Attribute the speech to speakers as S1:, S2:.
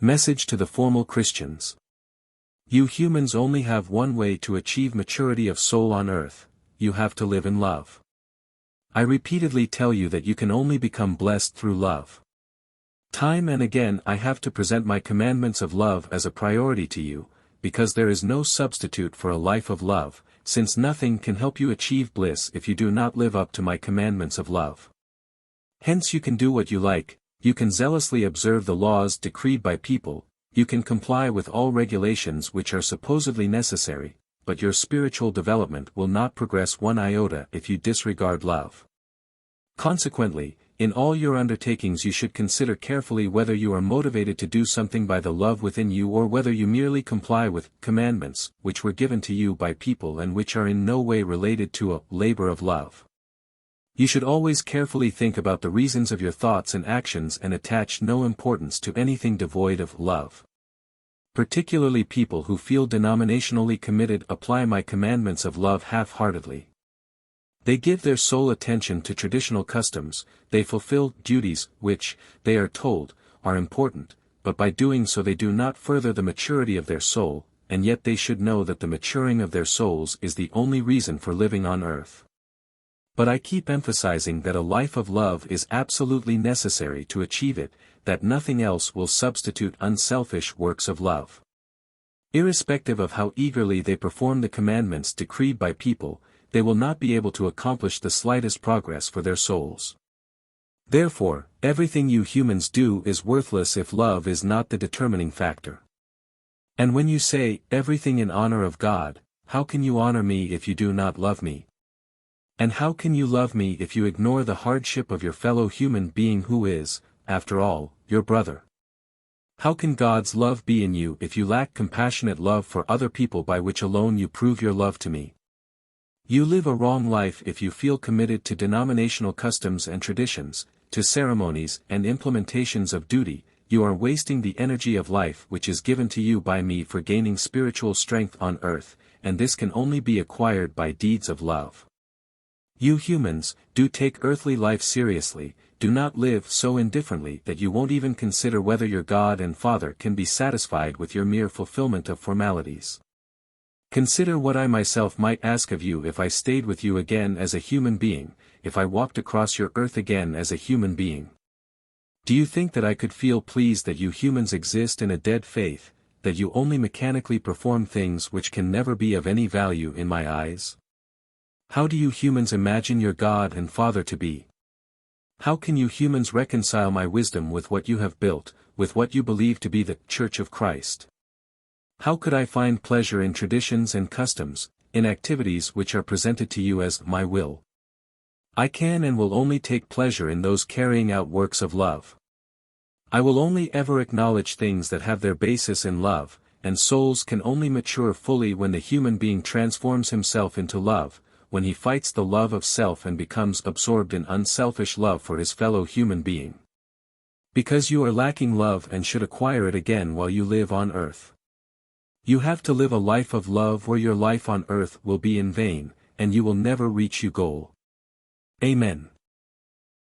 S1: Message to the formal Christians. You humans only have one way to achieve maturity of soul on earth: you have to live in love. I repeatedly tell you that you can only become blessed through love. Time and again I have to present my commandments of love as a priority to you, because there is no substitute for a life of love, since nothing can help you achieve bliss if you do not live up to my commandments of love. Hence you can do what you like, you can zealously observe the laws decreed by people, you can comply with all regulations which are supposedly necessary, but your spiritual development will not progress one iota if you disregard love. Consequently, in all your undertakings you should consider carefully whether you are motivated to do something by the love within you or whether you merely comply with commandments which were given to you by people and which are in no way related to a labor of love. You should always carefully think about the reasons of your thoughts and actions and attach no importance to anything devoid of love. Particularly people who feel denominationally committed apply my commandments of love half-heartedly. They give their sole attention to traditional customs, they fulfill duties which, they are told, are important, but by doing so they do not further the maturity of their soul, and yet they should know that the maturing of their souls is the only reason for living on earth. But I keep emphasizing that a life of love is absolutely necessary to achieve it, that nothing else will substitute unselfish works of love. Irrespective of how eagerly they perform the commandments decreed by people, they will not be able to accomplish the slightest progress for their souls. Therefore, everything you humans do is worthless if love is not the determining factor. And when you say, everything in honor of God, how can you honor me if you do not love me? And how can you love me if you ignore the hardship of your fellow human being who is, after all, your brother? How can God's love be in you if you lack compassionate love for other people by which alone you prove your love to me? You live a wrong life if you feel committed to denominational customs and traditions, to ceremonies and implementations of duty. You are wasting the energy of life which is given to you by me for gaining spiritual strength on earth, and this can only be acquired by deeds of love. You humans, do take earthly life seriously, do not live so indifferently that you won't even consider whether your God and Father can be satisfied with your mere fulfillment of formalities. Consider what I myself might ask of you if I stayed with you again as a human being, if I walked across your earth again as a human being. Do you think that I could feel pleased that you humans exist in a dead faith, that you only mechanically perform things which can never be of any value in my eyes? How do you humans imagine your God and Father to be? How can you humans reconcile my wisdom with what you have built, with what you believe to be the Church of Christ? How could I find pleasure in traditions and customs, in activities which are presented to you as my will? I can and will only take pleasure in those carrying out works of love. I will only ever acknowledge things that have their basis in love, and souls can only mature fully when the human being transforms himself into love, when he fights the love of self and becomes absorbed in unselfish love for his fellow human being. Because you are lacking love and should acquire it again while you live on earth. You have to live a life of love or your life on earth will be in vain, and you will never reach your goal. Amen.